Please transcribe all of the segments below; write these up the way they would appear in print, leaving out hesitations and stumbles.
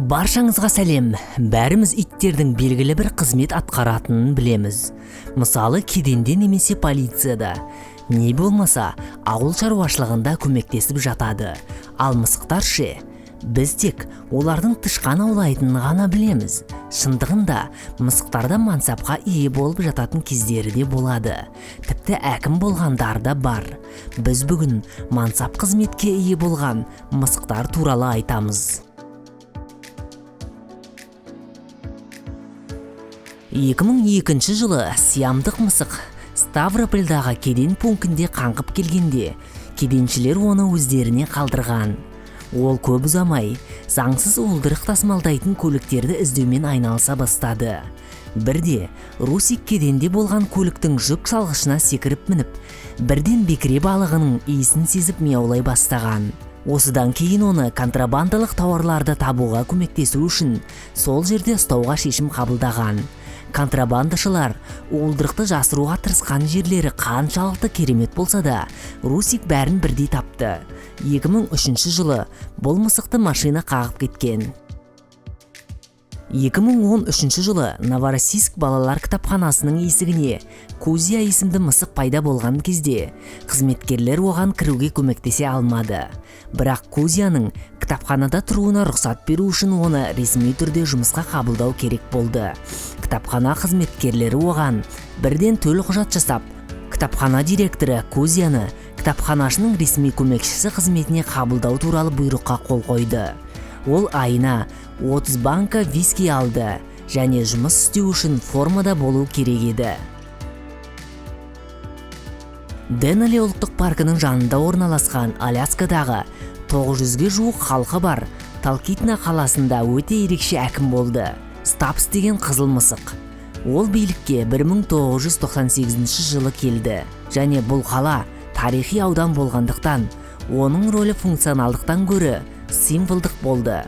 Баршаңызға сәлем. Бәріміз иттердің белгілі бір қызмет атқаратынын білеміз. Мысалы, кеденде немесе полицияда. Не болмаса, ауыл шаруашылығында көмектесіп жатады. Ал мысықтар ше? Біз тек олардың тышқан аулайтынын ғана білеміз. Шындығында, мысықтарда мансапқа ие болып жататын кездері де болады. Тіпті әкім болғандар да бар. Біз бүгін мансап қызметке ие болған мысықтар туралы айтамыз. 2002 жылы Сиамдық мысық Ставропольдағы кеден пунктінде қаңғып келгенде, кеденшілер оны өздеріне қалдырған. Ол көп ұзамай, заңсыз уылдырық тасымалдайтын көліктерді іздеумен айналыса бастады. Бірде Русик кеденде болған көліктің жүк салғышына секіріп мініп, бірден бекіре балығының иісін сезіп мияулай бастаған. Осыдан кейін оны контрабандалық тауарларды табуға көмектесу үшін сол жерде ұстауға шешім қабылдаған. Контрабандашылар уылдырықты жасыруға тырысқан жерлері қаншалықты керемет болса да, Русик бәрін бірдей тапты. 2003 жылы бұл мысықты машина қағып кеткен. 2013 жылы Новороссийск балалар кітапханасының есігіне Кузя есімді мысық пайда болған кезде, қызметкерлер оған кіруге көмектесе алмады. Бірақ Кузяның кітапханада тұруына рұқсат беру үшін оны ресми түрде жұмысқа қабылдау керек болды. Кітапхана қызметкерлері оған бірден төлқұжат жасап, кітапхана директоры Кузяны кітапханашының ресми көмекшісі қызметіне қабылдау туралы бұйрыққа қол қойды. Ол айына 30 банка виски алды және жұмыс істеу үшін формада болу керек еді. Денали ұлттық паркының жанында орналасқан Аляскадағы 900-ге жуық халқы бар Талкитна қаласында өте ерекше әкім болды. Стапс деген қызыл мысық. Ол билікке 1998 жылы келді және бұл қала тарихи аудан болғандықтан, оның рөлі функционалдықтан гөрі символдық болды.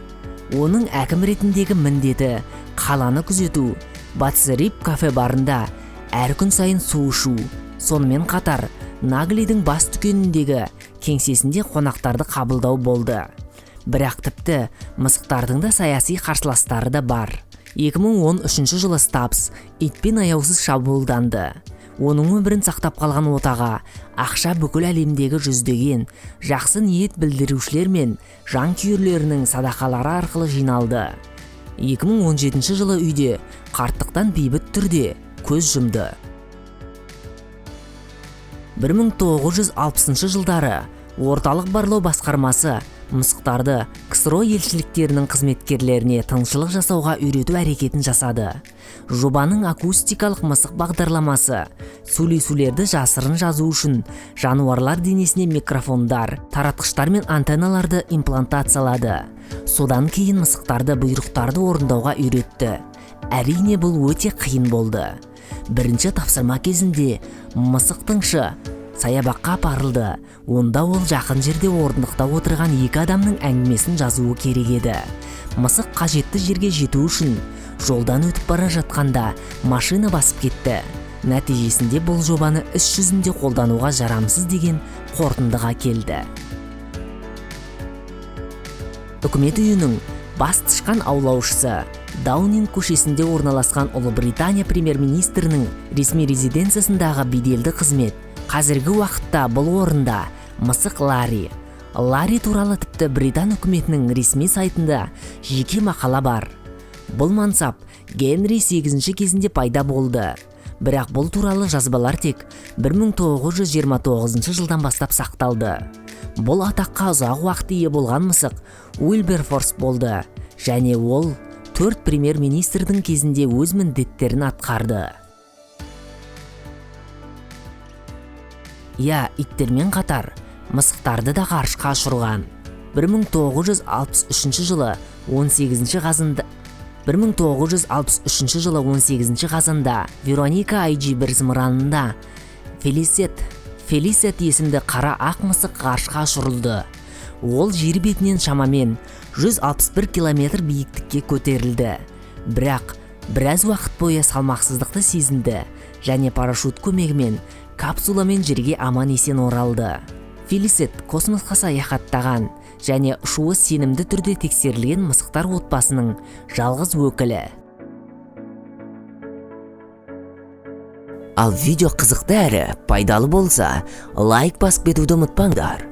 Оның әкім ретіндегі міндеті қаланы күзету, Батыс Рип кафе барында әр күн сайын су ішу, сонымен қатар Наглидің бас дүкеніндегі кеңсесінде қонақтарды қабылдау болды. Бірақ тіпті мысықтардың да саяси қарсыластары да бар. 2013 жылы Стапс итпен аяусыз шабуылданды. Оның өмірін сақтап қалған отаға ақша бүкіл әлемдегі жүздеген жақсы ниет білдірушілер мен жанкүйерлерінің садақалары арқылы жиналды. 2017 жылы үйде қарттықтан бейбіт түрде көз жұмды. 1960 жылдары орталық барлау басқармасы мысықтарды КСРО елшіліктерінің қызметкерлеріне тыңшылық жасауға үйрету әрекетін жасады. Жобаның акустикалық мысық бағдарламасы сөйлесулерді жасырын жазу үшін жануарлар денесіне микрофондар, таратқыштар мен антенналарды имплантациялады. Содан кейін мысықтарды бұйрықтарды орындауға үйретті. Әрине бұл өте қиын болды. Бірінші тапсырма кезінде мысық тыңшы саябаққа апарылды. Онда ол жақын жерде орындықта отырған екі адамның әңгімесін жазуы керек еді. Мысық қажетті жерге жету үшін жолдан өтіп бара жатқанда машина басып кетті. Нәтижесінде бұл жобаны іс жүзінде қолдануға жарамсыз деген қорытындыға келді. Үкімет үйінің бас тышқан аулаушысы Даунинг көшесінде орналасқан Ұлыбритания премьер-министрінің ресми резиденциясындағы беделді қызмет. Қазіргі уақытта бұл орында мысық Ларри. Ларри туралы тіпті Британ үкіметінің ресми сайтында жеке мақала бар. Бұл мансап Генри 8 кезінде пайда болды. Бірақ бұл туралы жазбалар тек 1929 жылдан бастап сақталды. Бұл атаққа ұзақ уақыт ие болған мысық Уилберфорс болды және ол 4 премьер-министрдің кезінде өз міндеттерін атқарды. Иттермен қатар мысықтарды да ғарышқа ұшырған. 1963 жылы 18 қазанда Вероника IG-1 зымыранында Фелисет есімді қара ақ мысық ғарышқа ұшырылды. Ол жер бетінен шамамен 161 километр биіктікке көтерілді. Бірақ біраз уақыт бойы салмақсыздықты сезінді және парашют көмегімен капсуламен жерге аман есен оралды. Фелисет космосқа саяхаттаған және ұшуы сенімді түрде тексерілген мысықтар отбасының жалғыз өкілі. Ал видео қызықты әрі пайдалы болса, лайк басып кетуді ұмытпаңдар.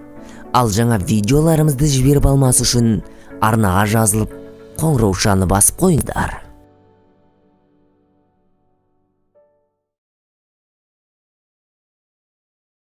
Ал жаңа видеоларымызды жіберіп алмас үшін арнаға жазылып, қоңыраушаны басып қойыңдар.